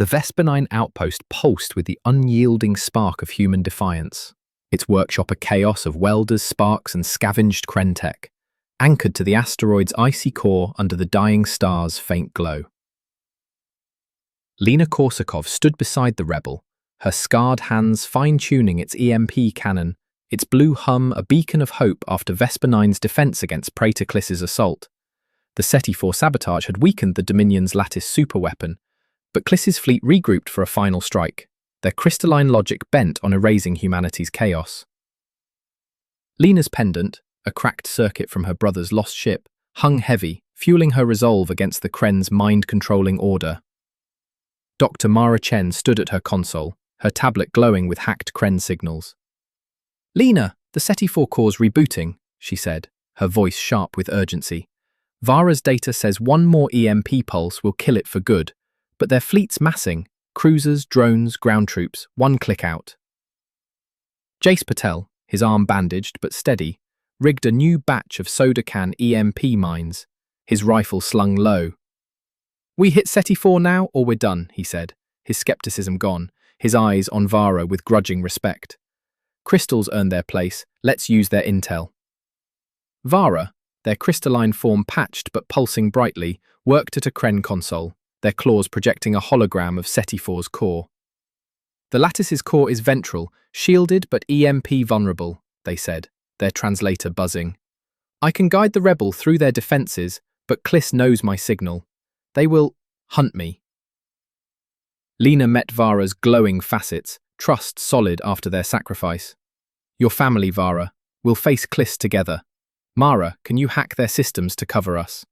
The Vesper-9 outpost pulsed with the unyielding spark of human defiance, its workshop a chaos of welders, sparks, and scavenged Krentech, anchored to the asteroid's icy core under the dying star's faint glow. Lena Korsakov stood beside the rebel, her scarred hands fine-tuning its EMP cannon, its blue hum a beacon of hope after Vesper-9's defense against Praetocliss's assault. The Ceti-4 sabotage had weakened the Dominion's lattice superweapon, but Kliss's fleet regrouped for a final strike, their crystalline logic bent on erasing humanity's chaos. Lena's pendant, a cracked circuit from her brother's lost ship, hung heavy, fueling her resolve against the Kren's mind-controlling order. Dr. Mara Chen stood at her console, her tablet glowing with hacked Kren signals. "Lena, the Ceti-4 core's rebooting," she said, her voice sharp with urgency. "Vara's data says one more EMP pulse will kill it for good, but their fleet's massing, cruisers, drones, ground troops, one click out." Jace Patel, his arm bandaged but steady, rigged a new batch of soda can EMP mines, his rifle slung low. "We hit Ceti-4 now or we're done," he said, his skepticism gone, his eyes on Vara with grudging respect. "Crystals earned their place, let's use their intel." Vara, their crystalline form patched but pulsing brightly, worked at a Kren console, their claws projecting a hologram of Ceti-4's core. "The lattice's core is ventral, shielded but EMP vulnerable," they said, their translator buzzing. "I can guide the rebel through their defenses, but Kliss knows my signal. They will hunt me." Lena met Vara's glowing facets, trust solid after their sacrifice. "Your family, Vara. We'll face Kliss together. Mara, can you hack their systems to cover us?"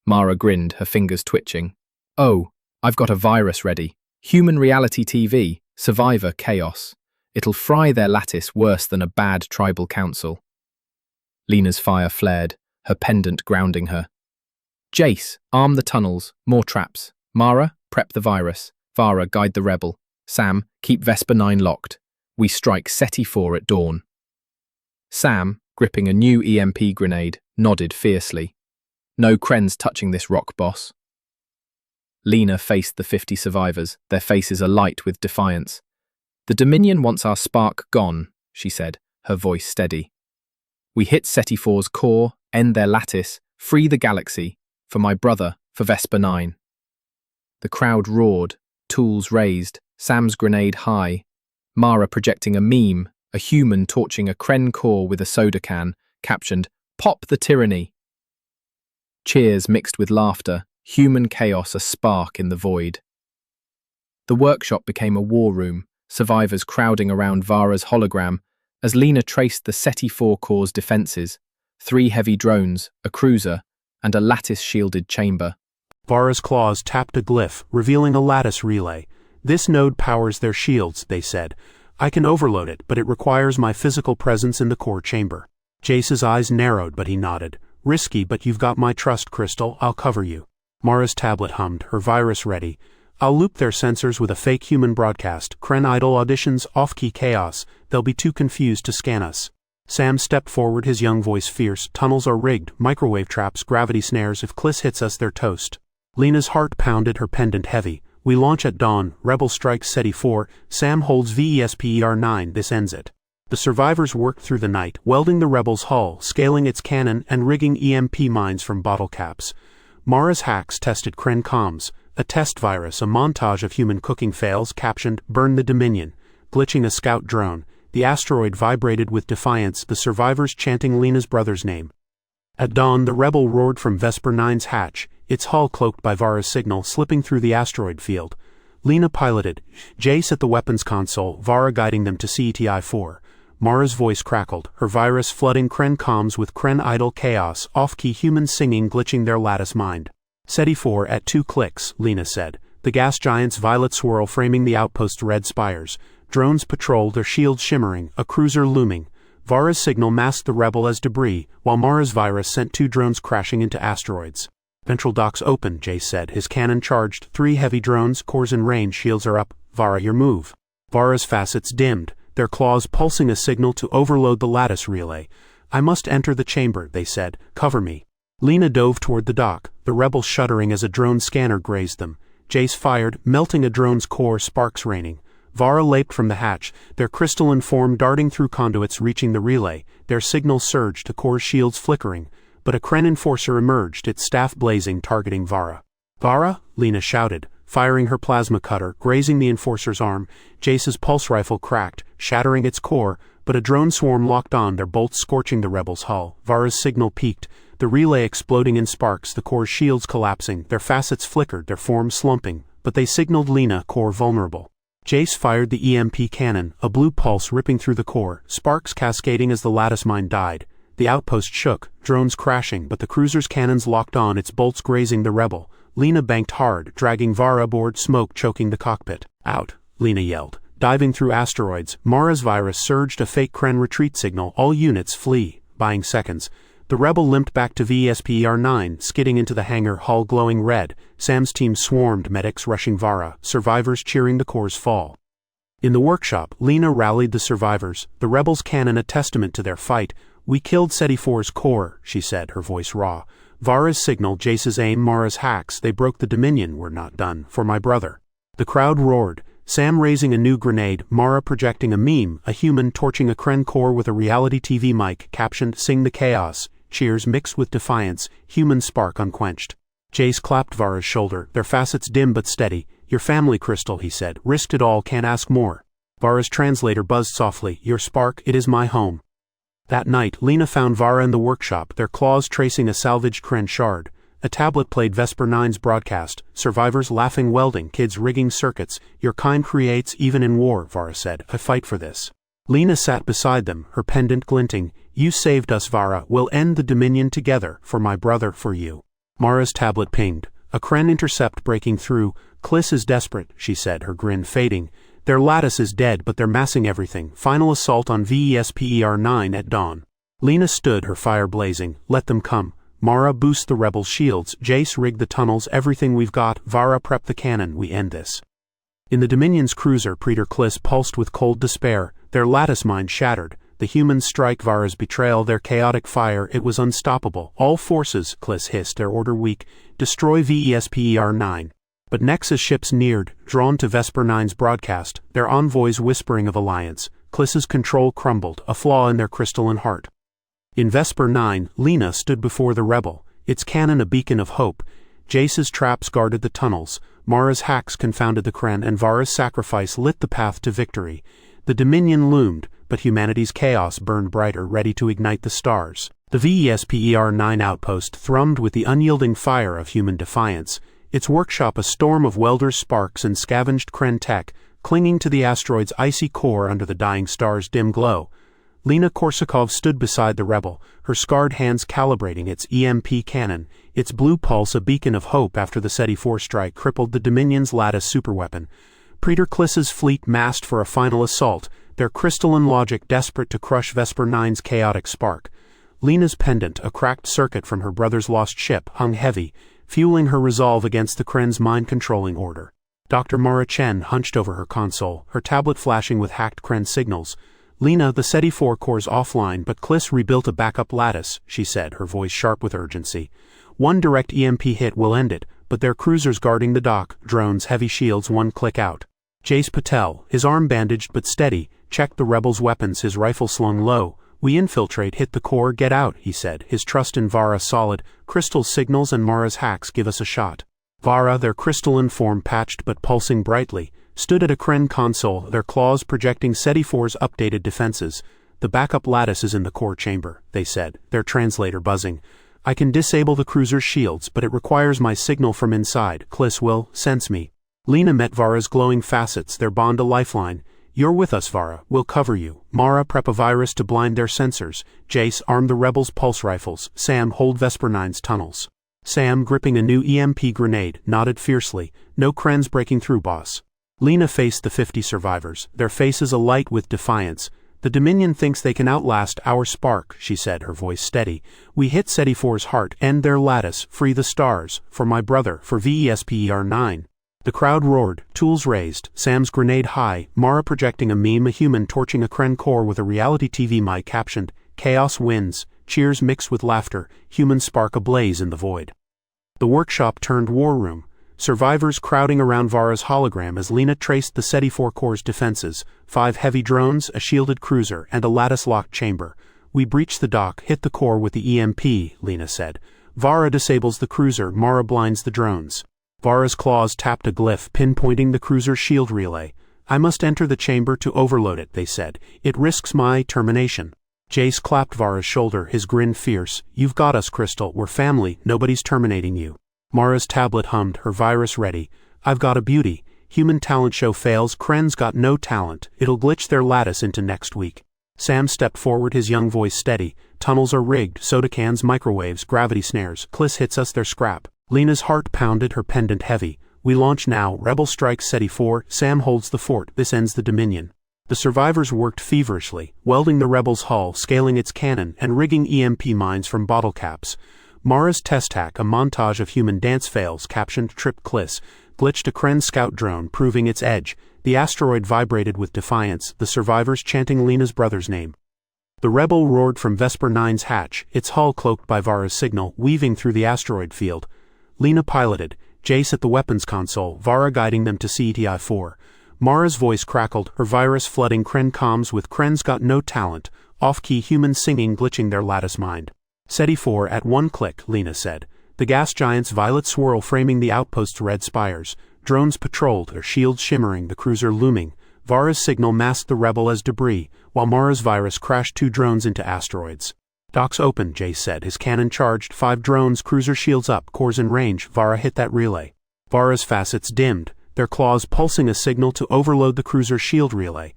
Mara grinned, her fingers twitching. "Oh, I've got a virus ready. Human reality TV, Survivor Chaos. It'll fry their lattice worse than a bad tribal council." Lena's fire flared, her pendant grounding her. "Jace, arm the tunnels, more traps. Mara, prep the virus. Vara, guide the rebel. Sam, keep Vesper-9 locked. We strike Ceti-4 at dawn." Sam, gripping a new EMP grenade, nodded fiercely. "No Kren's touching this rock, boss." Lena faced the 50 survivors, their faces alight with defiance. "The Dominion wants our spark gone," she said, her voice steady. "We hit Ceti-4's core, end their lattice, free the galaxy. For my brother, for Vesper-9. The crowd roared, tools raised, Sam's grenade high, Mara projecting a meme, a human torching a Kren core with a soda can, captioned, "Pop the tyranny." Cheers mixed with laughter, human chaos a spark in the void. The workshop became a war room, survivors crowding around Vara's hologram, as Lena traced the Ceti-4 core's defenses, 3 heavy drones, a cruiser, and a lattice-shielded chamber. Vara's claws tapped a glyph, revealing a lattice relay. "This node powers their shields," they said. "I can overload it, but it requires my physical presence in the core chamber." Jace's eyes narrowed, but he nodded. "Risky, but you've got my trust, Crystal. I'll cover you." Mara's tablet hummed, her virus ready. "I'll loop their sensors with a fake human broadcast. Kren idol auditions, off-key chaos. They'll be too confused to scan us." Sam stepped forward, his young voice fierce. "Tunnels are rigged, microwave traps, gravity snares. If Kliss hits us, they're toast." Lena's heart pounded, her pendant heavy. "We launch at dawn. Rebel strikes Ceti-4. Sam holds VESPER-9. This ends it." The survivors worked through the night, welding the rebel's hull, scaling its cannon, and rigging EMP mines from bottle caps. Mara's hacks tested Kren comms. A test virus, a montage of human cooking fails, captioned, "Burn the Dominion," glitching a scout drone. The asteroid vibrated with defiance, the survivors chanting Lena's brother's name. At dawn, the rebel roared from Vesper-9's hatch, its hull cloaked by Vara's signal, slipping through the asteroid field. Lena piloted, Jace at the weapons console, Vara guiding them to CETI-4. Mara's voice crackled, her virus flooding Kren comms with Kren idol chaos, off-key human singing glitching their lattice mind. Ceti-4 at 2 clicks, Lena said, the gas giant's violet swirl framing the outpost's red spires. Drones patrolled, their shields shimmering, a cruiser looming. Vara's signal masked the rebel as debris, while Mara's virus sent 2 drones crashing into asteroids. Ventral docks open, Jace said, his cannon charged, 3 heavy drones, cores in range, shields are up. Vara, your move. Vara's facets dimmed, their claws pulsing a signal to overload the lattice relay. I must enter the chamber, they said. Cover me. Lena dove toward the dock, the rebels shuddering as a drone scanner grazed them. Jace fired, melting a drone's core, sparks raining. Vara leaped from the hatch, their crystalline form darting through conduits reaching the relay, their signal surged to core shields flickering, but a Kren enforcer emerged, its staff blazing, targeting Vara. "Vara?" Lena shouted, firing her plasma cutter, grazing the enforcer's arm. Jace's pulse rifle cracked, shattering its core, but a drone swarm locked on, their bolts scorching the rebel's hull. Vara's signal peaked, the relay exploding in sparks, the core's shields collapsing, their facets flickered, their forms slumping, but they signaled Lena, core vulnerable. Jace fired the EMP cannon, a blue pulse ripping through the core, sparks cascading as the lattice mine died. The outpost shook, drones crashing, but the cruiser's cannons locked on, its bolts grazing the rebel. Lena banked hard, dragging Vara aboard, smoke choking the cockpit. "Out," Lena yelled. Diving through asteroids, Mara's virus surged a fake Kren retreat signal, all units flee, buying seconds. The rebel limped back to vesper-9, skidding into the hangar, hull glowing red. Sam's team swarmed, medics rushing Vara, survivors cheering the core's fall. In the workshop, Lena rallied the survivors, the rebels' cannon a testament to their fight. "We killed SETI-4's core," she said, her voice raw. "Vara's signal, Jace's aim, Mara's hacks, they broke the Dominion, we're not done, for my brother." The crowd roared, Sam raising a new grenade, Mara projecting a meme, a human torching a Kren core with a reality TV mic, captioned, "Sing the Chaos," cheers mixed with defiance, human spark unquenched. Jace clapped Vara's shoulder, their facets dim but steady. "Your family, Crystal," he said, "risked it all, can't ask more." Vara's translator buzzed softly, "Your spark, it is my home." That night, Lena found Vara in the workshop, their claws tracing a salvaged Kren shard. A tablet played Vesper-9's broadcast, survivors laughing, welding, kids rigging circuits. "Your kind creates, even in war," Vara said. "I fight for this." Lena sat beside them, her pendant glinting. "You saved us, Vara. We'll end the Dominion together, for my brother, for you." Mara's tablet pinged. A Kren intercept breaking through. "Kliss is desperate," she said, her grin fading. "Their lattice is dead, but they're massing everything. Final assault on vesper-9 at dawn." Lena stood, her fire blazing. "Let them come." Mara, boost the rebels' shields. Jace, rig the tunnels. Everything we've got. Vara, prep the cannon. We end this. In the Dominion's cruiser, Praetor Kliss pulsed with cold despair. Their lattice mine shattered. The humans strike Vara's betrayal, their chaotic fire. It was unstoppable. "All forces," Kliss hissed, their order weak. "Destroy vesper-9. But Nexus ships neared, drawn to Vesper-9's broadcast, their envoys whispering of alliance. Kliss's control crumbled, a flaw in their crystalline heart. In Vesper-9, Lena stood before the rebel, its cannon a beacon of hope. Jace's traps guarded the tunnels, Mara's hacks confounded the Kren, and Vara's sacrifice lit the path to victory. The Dominion loomed, but humanity's chaos burned brighter, ready to ignite the stars. The vesper-9 outpost thrummed with the unyielding fire of human defiance, its workshop a storm of welders' sparks and scavenged Kren tech, clinging to the asteroid's icy core under the dying star's dim glow. Lena Korsakov stood beside the rebel, her scarred hands calibrating its EMP cannon, its blue pulse a beacon of hope after the SETI-4 strike crippled the Dominion's lattice superweapon. Praetor Kliss's fleet massed for a final assault, their crystalline logic desperate to crush Vesper-9's chaotic spark. Lena's pendant, a cracked circuit from her brother's lost ship, hung heavy, fueling her resolve against the Kren's mind-controlling order. Dr. Mara Chen hunched over her console, her tablet flashing with hacked Kren signals. "Lena, the SETI-4 core's offline, but Kliss rebuilt a backup lattice," she said, her voice sharp with urgency. "One direct EMP hit will end it, but their cruisers guarding the dock, drones, heavy shields, one click out." Jace Patel, his arm bandaged but steady, checked the rebels' weapons, his rifle slung low. "We infiltrate, hit the core, get out," he said, his trust in Vara solid. "Crystal's signals and Mara's hacks give us a shot." Vara, their crystalline form patched but pulsing brightly, stood at a Kren console, their claws projecting SETI-4's updated defenses. "The backup lattice is in the core chamber," they said, their translator buzzing. "I can disable the cruiser's shields, but it requires my signal from inside. Kliss will sense me." Lena met Vara's glowing facets, their bond a lifeline. "You're with us, Vara. We'll cover you." Mara, prep a virus to blind their sensors. Jace, arm the rebels' pulse rifles. Sam, hold Vesper-9's tunnels. Sam, gripping a new EMP grenade, nodded fiercely. "No Kren's breaking through, boss." Lena faced the 50 survivors, their faces alight with defiance. "The Dominion thinks they can outlast our spark," she said, her voice steady. "We hit SETI-4's heart, end their lattice, free the stars, for my brother, for vesper-9. The crowd roared, tools raised, Sam's grenade high, Mara projecting a meme, a human torching a Kren core with a reality TV mic captioned, "Chaos wins," cheers mixed with laughter, human spark ablaze in the void. The workshop turned war room. survivors crowding around Vara's hologram as Lena traced the SETI-4 Corps' defenses, 5 heavy drones, a shielded cruiser, and a lattice-locked chamber. We breach the dock, hit the core with the EMP, Lena said. Vara disables the cruiser, Mara blinds the drones. Vara's claws tapped a glyph, pinpointing the cruiser's shield relay. I must enter the chamber to overload it, they said. It risks my termination. Jace clapped Vara's shoulder, his grin fierce. You've got us, Crystal. We're family. Nobody's terminating you. Mara's tablet hummed, her virus ready. I've got a beauty. Human talent show fails. Kren's got no talent. It'll glitch their lattice into next week. Sam stepped forward, his young voice steady. Tunnels are rigged. Soda cans, microwaves, gravity snares. Kliss hits us, they're scrap. Lena's heart pounded, her pendant heavy. We launch now. Rebel strikes SETI-4. Sam holds the fort. This ends the Dominion. The survivors worked feverishly, welding the Rebel's hull, scaling its cannon, and rigging EMP mines from bottle caps. Mara's test hack, a montage of human dance fails, captioned Trip Kliss, glitched a Kren scout drone, proving its edge. The asteroid vibrated with defiance, the survivors chanting Lena's brother's name. The Rebel roared from Vesper 9's hatch, its hull cloaked by Vara's signal, weaving through the asteroid field. Lena piloted, Jace at the weapons console, Vara guiding them to SETI-4. Mara's voice crackled, her virus flooding Kren comms with Kren's got no talent, off-key human singing glitching their lattice mind. SETI-4 at one click, Lena said. The gas giant's violet swirl framing the outpost's red spires. Drones patrolled, their shields shimmering, the cruiser looming. Vara's signal masked the Rebel as debris, while Mara's virus crashed 2 drones into asteroids. Docks open, Jace said, his cannon charged, 5 drones, cruiser shields up, cores in range. Vara hit that relay. Vara's facets dimmed, their claws pulsing a signal to overload the cruiser's shield relay.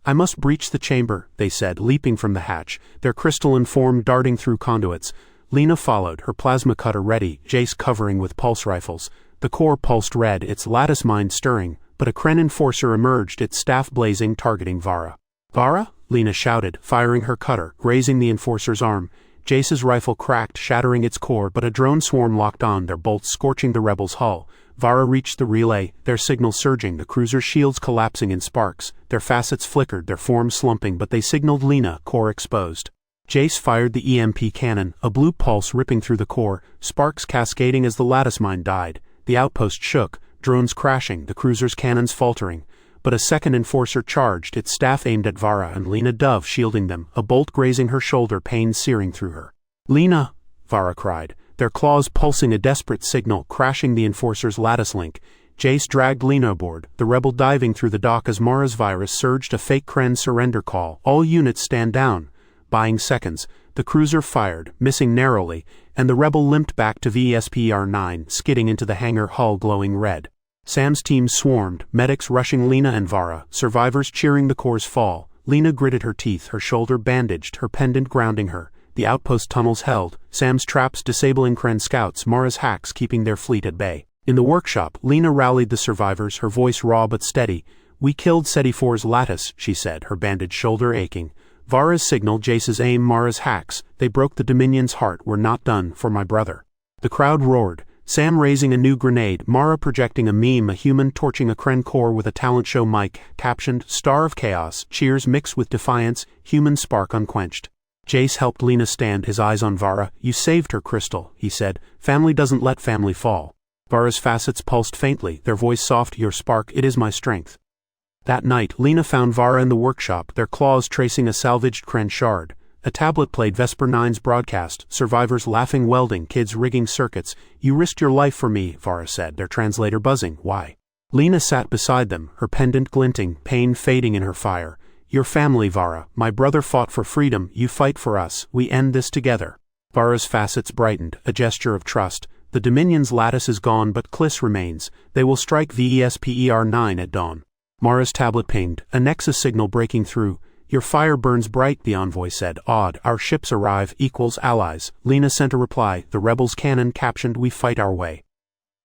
I must breach the chamber, they said, leaping from the hatch, their crystalline form darting through conduits. Lena followed, her plasma cutter ready, Jace covering with pulse rifles. The core pulsed red, its lattice mind stirring, but a Kren enforcer emerged, its staff blazing, targeting Vara. Vara? Lena shouted, firing her cutter, grazing the enforcer's arm. Jace's rifle cracked, shattering its core, but a drone swarm locked on, their bolts scorching the Rebel's hull. Vara reached the relay, their signal surging, the cruiser's shields collapsing in sparks. Their facets flickered, their forms slumping, but they signaled Lena, core exposed. Jace fired the EMP cannon, a blue pulse ripping through the core, sparks cascading as the lattice mine died. The outpost shook, drones crashing, the cruiser's cannons faltering. But a second enforcer charged, its staff aimed at Vara and Lena Dove shielding them, a bolt grazing her shoulder, pain searing through her. Lena! Vara cried, their claws pulsing a desperate signal, crashing the enforcer's lattice link. Jace dragged Lena aboard, the Rebel diving through the dock as Mara's virus surged a fake Kren surrender call. All units stand down. Buying seconds, the cruiser fired, missing narrowly, and the Rebel limped back to VSPER-9, skidding into the hangar, hull glowing red. Sam's team swarmed, medics rushing Lena and Vara, survivors cheering the Corps' fall. Lena gritted her teeth, her shoulder bandaged, her pendant grounding her. The outpost tunnels held, Sam's traps disabling Kren scouts, Mara's hacks keeping their fleet at bay. In the workshop, Lena rallied the survivors, her voice raw but steady. We killed SETI-4's lattice, she said, her bandaged shoulder aching. Vara's signal, Jace's aim, Mara's hacks. They broke the Dominion's heart. We're not done, for my brother. The crowd roared, Sam raising a new grenade, Mara projecting a meme, a human torching a Kren core with a talent show mic, captioned, Star of Chaos, cheers mixed with defiance, human spark unquenched. Jace helped Lena stand, his eyes on Vara. You saved her, Crystal, he said. Family doesn't let family fall. Vara's facets pulsed faintly, their voice soft, your spark, it is my strength. That night, Lena found Vara in the workshop, their claws tracing a salvaged Kren shard. A tablet played Vesper 9's broadcast, survivors laughing, welding, kids rigging circuits. You risked your life for me, Vara said, their translator buzzing. Why? Lena sat beside them, her pendant glinting, pain fading in her fire. Your family, Vara. My brother fought for freedom, you fight for us. We end this together. Vara's facets brightened, a gesture of trust. The Dominion's lattice is gone, but Kliss remains. They will strike VESPER-9 at dawn. Mara's tablet pinged, a nexus signal breaking through. Your fire burns bright, the envoy said. Odd, our ships arrive, equals allies. Lena sent a reply, the Rebels' cannon captioned, we fight our way.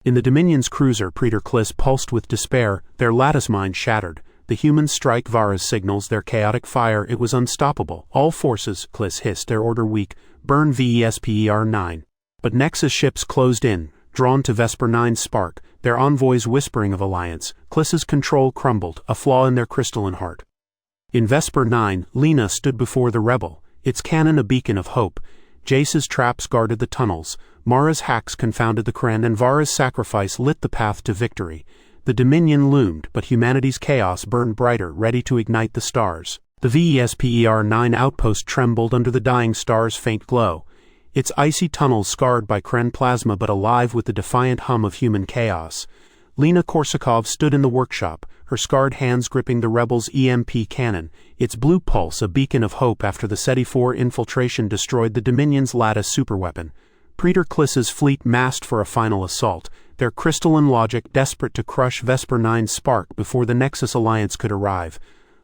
In the Dominion's cruiser, Praetor Kliss pulsed with despair, their lattice mine shattered. The humans strike Vara's signals, their chaotic fire, it was unstoppable. All forces, Kliss hissed, their order weak, burn VESPER-9. But Nexus ships closed in, drawn to Vesper 9's spark, their envoys whispering of alliance. Kliss's control crumbled, a flaw in their crystalline heart. In Vesper 9, Lena stood before the Rebel, its cannon a beacon of hope. Jace's traps guarded the tunnels. Mara's hacks confounded the Kren and Vara's sacrifice lit the path to victory. The Dominion loomed, but humanity's chaos burned brighter, ready to ignite the stars. The VESPER-9 outpost trembled under the dying star's faint glow, its icy tunnels scarred by Kren plasma but alive with the defiant hum of human chaos. Lena Korsakov stood in the workshop, her scarred hands gripping the rebels' EMP cannon, its blue pulse a beacon of hope after the SETI-4 infiltration destroyed the Dominion's lattice superweapon. Praetor Kliss's fleet massed for a final assault, their crystalline logic desperate to crush Vesper-9's spark before the Nexus Alliance could arrive.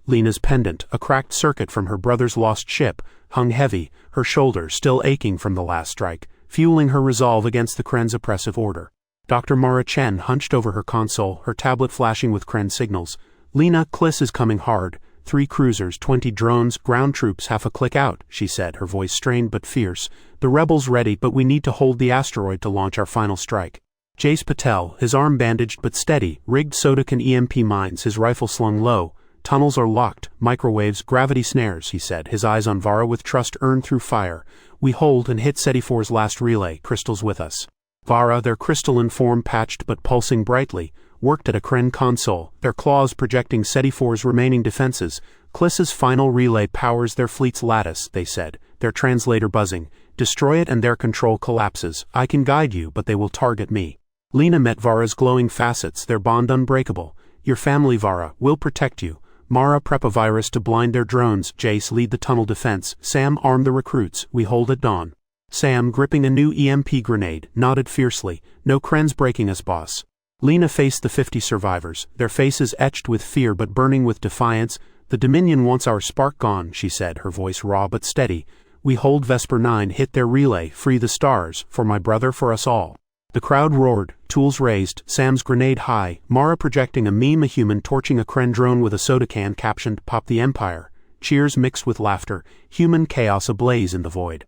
Lena's pendant, a cracked circuit from her brother's lost ship, hung heavy, her shoulder still aching from the last strike, fueling her resolve against the Kren's oppressive order. Dr. Mara Chen hunched over her console, her tablet flashing with Kren signals. Lena, Kliss is coming hard. 3 cruisers, 20 drones, ground troops half a click out, she said, her voice strained but fierce. The rebels ready, but we need to hold the asteroid to launch our final strike. Jace Patel, his arm bandaged but steady, rigged Sodakan EMP mines, his rifle slung low. Tunnels are locked, microwaves, gravity snares, he said, his eyes on Vara with trust earned through fire. We hold and hit SETI-4's last relay, crystals with us. Vara, their crystalline form patched but pulsing brightly, worked at a Kren console, their claws projecting SETI-4's remaining defenses. Kliss's final relay powers their fleet's lattice, they said, their translator buzzing. Destroy it and their control collapses. I can guide you, but they will target me. Lena met Vara's glowing facets, their bond unbreakable. Your family, Vara, will protect you. Mara, prep a virus to blind their drones. Jace, lead the tunnel defense. Sam, arm the recruits. We hold at dawn. Sam, gripping a new EMP grenade, nodded fiercely. No Kren's breaking us, boss. Lena faced the 50 survivors, their faces etched with fear but burning with defiance. The Dominion wants our spark gone, she said, her voice raw but steady. We hold Vesper-9, hit their relay, free the stars, for my brother, for us all. The crowd roared, tools raised, Sam's grenade high, Mara projecting a meme, a human torching a Kren drone with a soda can captioned, Pop the Empire. Cheers mixed with laughter, human chaos ablaze in the void.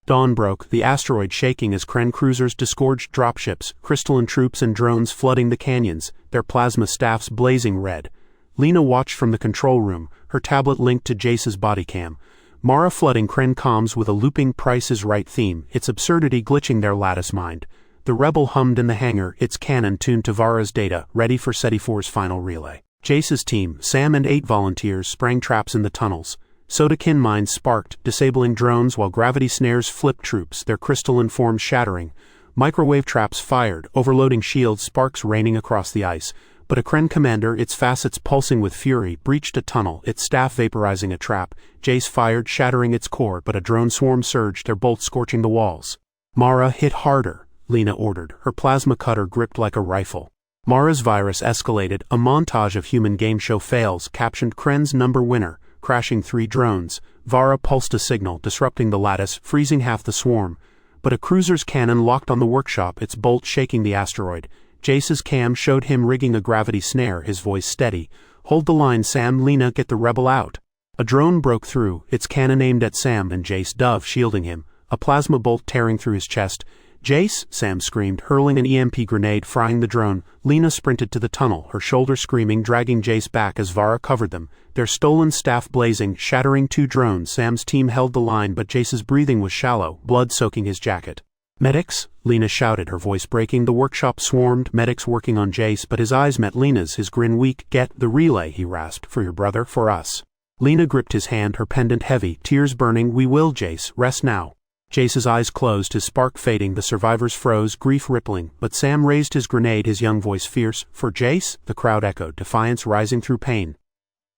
Dawn broke, the asteroid shaking as Kren cruisers disgorged dropships, crystalline troops and drones flooding the canyons, their plasma staffs blazing red. Lena watched from the control room, her tablet linked to Jace's body cam. Mara flooding Kren comms with a looping Price is Right theme, its absurdity glitching their lattice mind. The rebel hummed in the hangar, its cannon tuned to Vara's data, ready for SETI-4's final relay. Jace's team, Sam and 8 volunteers, sprang traps in the tunnels. Sodakin mines sparked, disabling drones while gravity snares flipped troops, their crystalline forms shattering. Microwave traps fired, overloading shields, sparks raining across the ice. But a Kren commander, its facets pulsing with fury, breached a tunnel, its staff vaporizing a trap. Jace fired, shattering its core, but a drone swarm surged, their bolts scorching the walls. Mara hit harder, Lena ordered, her plasma cutter gripped like a rifle. Mara's virus escalated, a montage of human game show fails, captioned Kren's number winner, crashing 3 drones. Vara pulsed a signal, disrupting the lattice, freezing half the swarm. But a cruiser's cannon locked on the workshop, its bolt shaking the asteroid. Jace's cam showed him rigging a gravity snare, his voice steady. Hold the line, Sam, Lena, get the rebel out. A drone broke through, its cannon aimed at Sam and Jace, Dove shielding him, a plasma bolt tearing through his chest. Jace, Sam screamed, hurling an EMP grenade, frying the drone. Lena sprinted to the tunnel, her shoulder screaming, dragging Jace back as Vara covered them, their stolen staff blazing, shattering 2 drones. Sam's team held the line, but Jace's breathing was shallow, blood soaking his jacket. Medics? Lena shouted, her voice breaking. The workshop swarmed, medics working on Jace, but his eyes met Lena's, his grin weak. Get the relay, he rasped, for your brother, for us. Lena gripped his hand, her pendant heavy, tears burning. We will, Jace, rest now. Jace's eyes closed, his spark fading, the survivors froze, grief rippling, but Sam raised his grenade, his young voice fierce. For Jace? The crowd echoed, defiance rising through pain.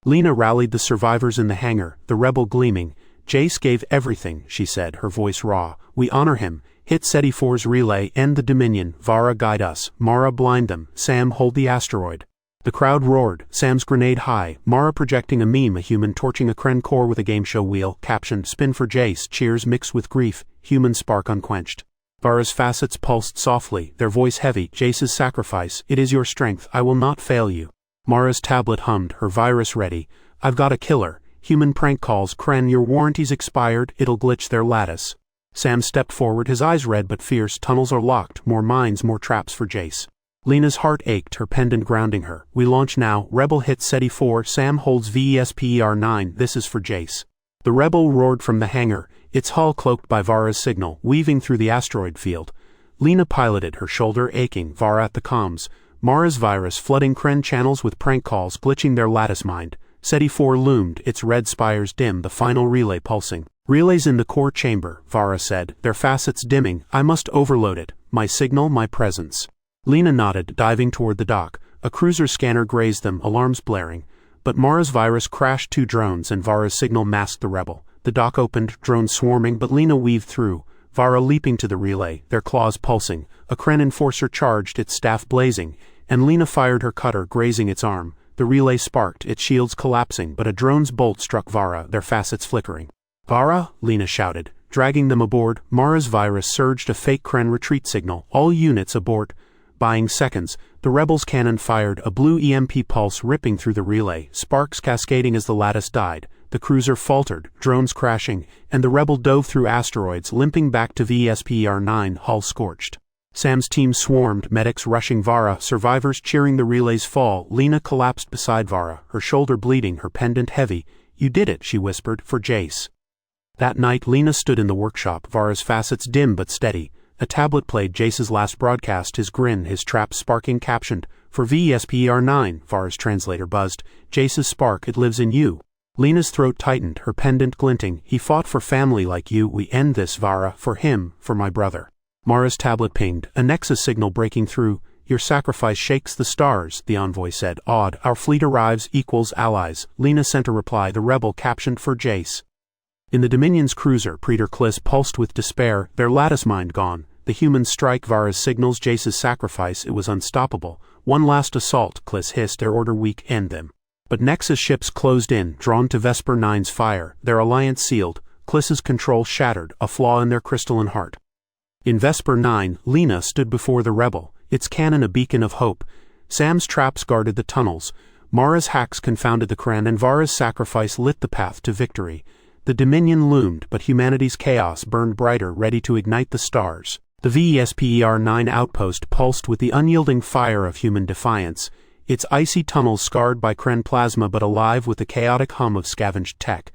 Lena rallied the survivors in the hangar, the rebel gleaming. Jace gave everything, she said, her voice raw. We honor him. Hit SETI-4's relay, end the Dominion. Vara, guide us. Mara, blind them. Sam, hold the asteroid. The crowd roared, Sam's grenade high, Mara projecting a meme, a human torching a Kren core with a game show wheel, captioned, Spin for Jace, cheers mixed with grief, human spark unquenched. Vara's facets pulsed softly, their voice heavy, Jace's sacrifice, it is your strength, I will not fail you. Mara's tablet hummed, her virus ready, I've got a killer, human prank calls, Kren, your warranty's expired, it'll glitch their lattice. Sam stepped forward, his eyes red but fierce, tunnels are locked, more mines, more traps for Jace. Lena's heart ached, her pendant grounding her. We launch now, Rebel hits SETI-4, Sam holds VESPER-9, this is for Jace. The Rebel roared from the hangar, its hull cloaked by Vara's signal, weaving through the asteroid field. Lena piloted, her shoulder aching, Vara at the comms. Mara's virus flooding Kren channels with prank calls glitching their lattice mind. HFY-4 loomed, its red spires dim, the final relay pulsing. Relays in the core chamber, Vara said, their facets dimming. I must overload it. My signal, my presence. Lena nodded, diving toward the dock. A cruiser scanner grazed them, alarms blaring. But Mara's virus crashed 2 drones and Vara's signal masked the rebel. The dock opened, drones swarming, but Lena weaved through. Vara leaping to the relay, their claws pulsing. A Kren enforcer charged, its staff blazing, and Lena fired her cutter, grazing its arm. The relay sparked, its shields collapsing, but a drone's bolt struck Vara, their facets flickering. Vara, Lena shouted, dragging them aboard. Mara's virus surged, a fake Kren retreat signal. All units abort. Buying seconds, the rebels' cannon fired, a blue EMP pulse ripping through the relay, sparks cascading as the lattice died. The cruiser faltered, drones crashing, and the rebel dove through asteroids, limping back to vesper-9, hull scorched. Sam's team swarmed, medics rushing Vara, survivors cheering the relay's fall. Lena collapsed beside Vara, her shoulder bleeding, her pendant heavy. You did it, she whispered, for Jace. That night, Lena stood in the workshop, Vara's facets dim but steady. A tablet played Jace's last broadcast, his grin, his trap sparking, captioned, for vesper-9, Vara's translator buzzed. Jace's spark, it lives in you. Lena's throat tightened, her pendant glinting. He fought for family like you. We end this, Vara, for him, for my brother. Mara's tablet pinged, a Nexus signal breaking through. Your sacrifice shakes the stars, the envoy said, awed. Our fleet arrives, equals allies. Lena sent a reply, the rebel captioned for Jace. In the Dominion's cruiser, breathless pulsed with despair, their lattice mind gone. The humans strike, Vara's signals, Jace's sacrifice, it was unstoppable. One last assault, Kliss hissed, their order weak, end them. But Nexus ships closed in, drawn to vesper-9's fire, their alliance sealed, Kliss's control shattered, a flaw in their crystalline heart. In vesper-9, Lena stood before the rebel, its cannon a beacon of hope. Sam's traps guarded the tunnels, Mara's hacks confounded the Kren, and Vara's sacrifice lit the path to victory. The Dominion loomed, but humanity's chaos burned brighter, ready to ignite the stars. The vesper-9 outpost pulsed with the unyielding fire of human defiance, its icy tunnels scarred by Kren plasma but alive with the chaotic hum of scavenged tech.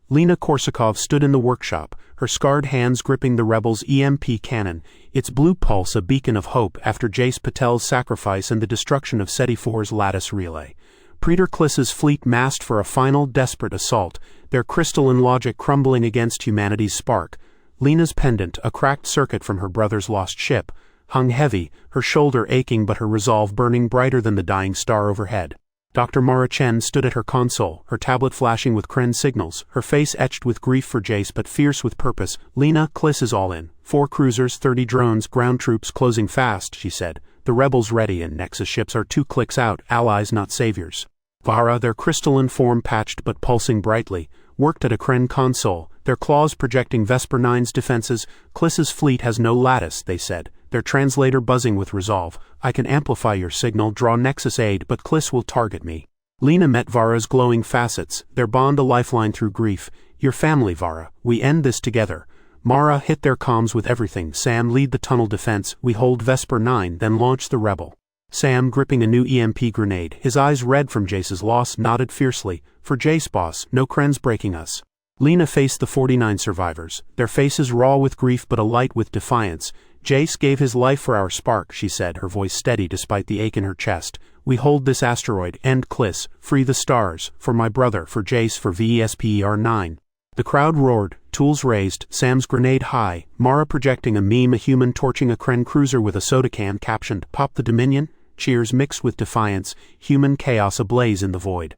Lena Korsakov stood in the workshop, her scarred hands gripping the rebels' EMP cannon, its blue pulse a beacon of hope after Jace Patel's sacrifice and the destruction of HFY-4's lattice relay. Praetor Kliss's fleet massed for a final, desperate assault, their crystalline logic crumbling against humanity's spark. Lena's pendant, a cracked circuit from her brother's lost ship, hung heavy, her shoulder aching but her resolve burning brighter than the dying star overhead. Dr. Mara Chen stood at her console, her tablet flashing with Kren signals, her face etched with grief for Jace but fierce with purpose. Lena, Kliss is all in. 4 cruisers, 30 drones, ground troops closing fast, she said. The rebels ready and Nexus ships are 2 clicks out, allies not saviors. Vara, their crystalline form patched but pulsing brightly, worked at a Kren console, their claws projecting vesper-9's defenses. Kliss's fleet has no lattice, they said, their translator buzzing with resolve. I can amplify your signal, draw Nexus aid, but Kliss will target me. Lena met Vara's glowing facets, their bond a lifeline through grief. Your family, Vara, we end this together. Mara, hit their comms with everything. Sam, lead the tunnel defense. We hold vesper-9, then launch the rebel. Sam, gripping a new EMP grenade, his eyes red from Jace's loss, nodded fiercely. For Jace, boss, no Kren's breaking us. Lena faced the 49 survivors, their faces raw with grief but alight with defiance. Jace gave his life for our spark, she said, her voice steady despite the ache in her chest. We hold this asteroid, end Kliss, free the stars, for my brother, for Jace, for vesper-9. The crowd roared, tools raised, Sam's grenade high, Mara projecting a meme, a human torching a Kren cruiser with a soda can, captioned, Pop the Dominion? Cheers mixed with defiance, human chaos ablaze in the void.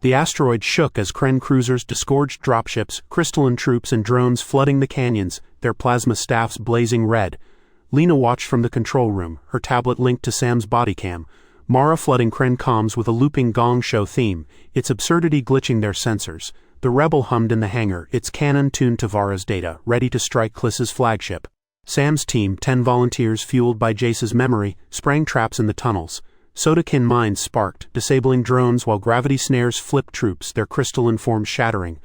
The asteroid shook as Kren cruisers disgorged dropships, crystalline troops and drones flooding the canyons, their plasma staffs blazing red. Lena watched from the control room, her tablet linked to Sam's body cam, Mara flooding Kren comms with a looping gong show theme, its absurdity glitching their sensors. The rebel hummed in the hangar, its cannon tuned to Vara's data, ready to strike Kliss's flagship. Sam's team, 10 volunteers fueled by Jace's memory, sprang traps in the tunnels. Sodakin mines sparked, disabling drones while gravity snares flipped troops, their crystalline forms shattering.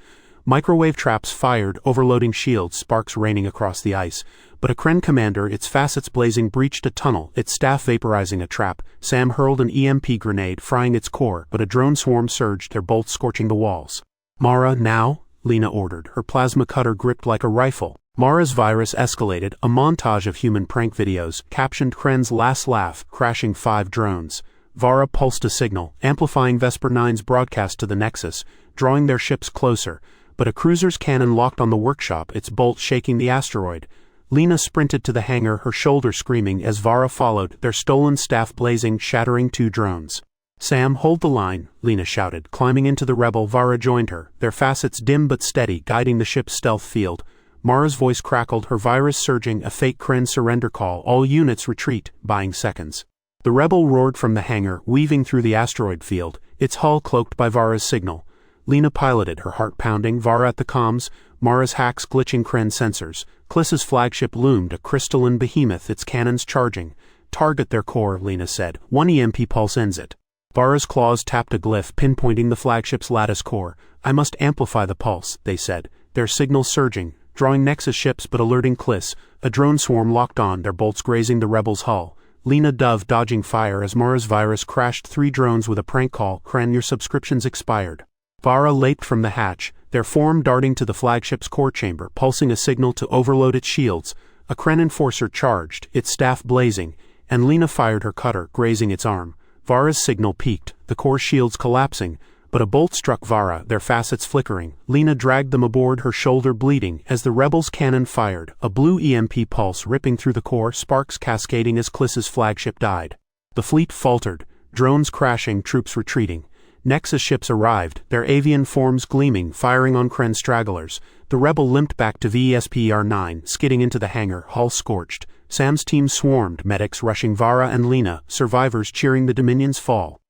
Microwave traps fired, overloading shields, sparks raining across the ice. But a Kren commander, its facets blazing, breached a tunnel, its staff vaporizing a trap. Sam hurled an EMP grenade, frying its core, but a drone swarm surged, their bolts scorching the walls. Mara, now? Lena ordered, her plasma cutter gripped like a rifle. Mara's virus escalated, a montage of human prank videos, captioned Kren's last laugh, crashing 5 drones. Vara pulsed a signal, amplifying Vesper 9's broadcast to the Nexus, drawing their ships closer, but a cruiser's cannon locked on the workshop, its bolt shaking the asteroid. Lena sprinted to the hangar, her shoulder screaming as Vara followed, their stolen staff blazing, shattering 2 drones. "Sam, hold the line," Lena shouted. Climbing into the Rebel, Vara joined her, their facets dim but steady, guiding the ship's stealth field. Mara's voice crackled, her virus surging, a fake Kren surrender call. "All units retreat," buying seconds. The Rebel roared from the hangar, weaving through the asteroid field, its hull cloaked by Vara's signal. Lena piloted, her heart pounding, Vara at the comms, Mara's hacks glitching Kren sensors. Kliss's flagship loomed, a crystalline behemoth, its cannons charging. "Target their core," Lena said. "1 EMP pulse ends it." Vara's claws tapped a glyph, pinpointing the flagship's lattice core. "I must amplify the pulse," they said, their signals surging, drawing Nexus ships but alerting Kliss. A drone swarm locked on, their bolts grazing the Rebel's hull. Lena dove, dodging fire as Mara's virus crashed 3 drones with a prank call. "Kren, your subscription's expired." Vara leaped from the hatch, their form darting to the flagship's core chamber, pulsing a signal to overload its shields. A Kren enforcer charged, its staff blazing, and Lena fired her cutter, grazing its arm. Vara's signal peaked, the core shields collapsing, but a bolt struck Vara, their facets flickering. Lena dragged them aboard, her shoulder bleeding, as the Rebel's cannon fired, a blue EMP pulse ripping through the core, sparks cascading as Kliss's flagship died. The fleet faltered, drones crashing, troops retreating. Nexus ships arrived, their avian forms gleaming, firing on Kren stragglers. The Rebel limped back to VSPR-9, skidding into the hangar, hull scorched. Sam's team swarmed, medics rushing Vara and Lena, survivors cheering the Dominion's fall.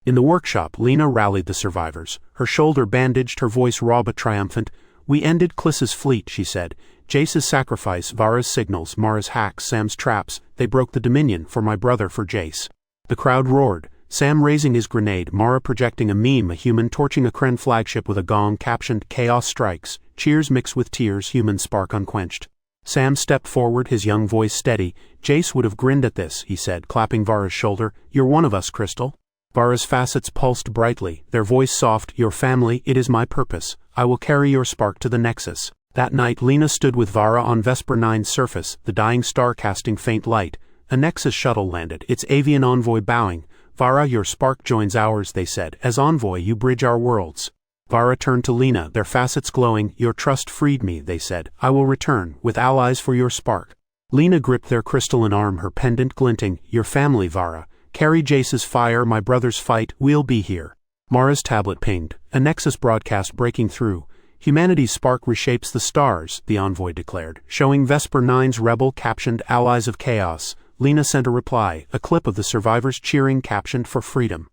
In the workshop, Lena rallied the survivors, her shoulder bandaged, her voice raw but triumphant. "We ended Kliss's fleet," she said. "Jace's sacrifice, Vara's signals, Mara's hacks, Sam's traps, they broke the Dominion, for my brother, for Jace." The crowd roared, Sam raising his grenade, Mara projecting a meme, a human torching a Kren flagship with a gong captioned "Chaos Strikes," cheers mixed with tears, human spark unquenched. Sam stepped forward, his young voice steady. "Jace would have grinned at this," he said, clapping Vara's shoulder. "You're one of us, Crystal." Vara's facets pulsed brightly, their voice soft. "Your family, it is my purpose. I will carry your spark to the Nexus." That night, Lena stood with Vara on Vesper 9's surface, the dying star casting faint light. A Nexus shuttle landed, its avian envoy bowing. "Vara, your spark joins ours," they said. "As envoy, you bridge our worlds." Vara turned to Lena, their facets glowing. "Your trust freed me," they said. "I will return, with allies for your spark." Lena gripped their crystalline arm, her pendant glinting. "Your family, Vara. Carry Jace's fire, my brother's fight, we'll be here." Mara's tablet pinged, a Nexus broadcast breaking through. "Humanity's spark reshapes the stars," the envoy declared, showing Vesper 9's Rebel captioned "Allies of Chaos." Lena sent a reply, a clip of the survivors cheering captioned "For Freedom."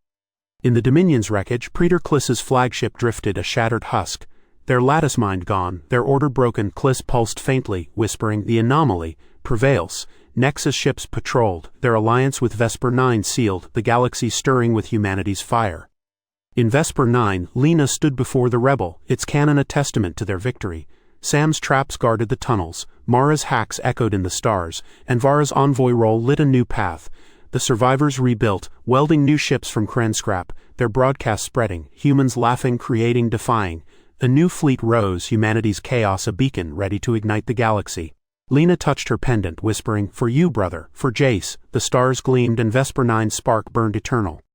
In the Dominion's wreckage, Praetor Kliss's flagship drifted, a shattered husk. Their lattice mind gone, their order broken, Kliss pulsed faintly, whispering, "The anomaly prevails." Nexus ships patrolled, their alliance with Vesper 9 sealed, the galaxy stirring with humanity's fire. In Vesper 9, Lena stood before the Rebel, its cannon a testament to their victory. Sam's traps guarded the tunnels, Mara's hacks echoed in the stars, and Vara's envoy role lit a new path. The survivors rebuilt, welding new ships from Kren scrap, their broadcast spreading, humans laughing, creating, defying. A new fleet rose, humanity's chaos a beacon ready to ignite the galaxy. Lena touched her pendant, whispering, "For you, brother, for Jace." The stars gleamed and Vesper 9's spark burned eternal.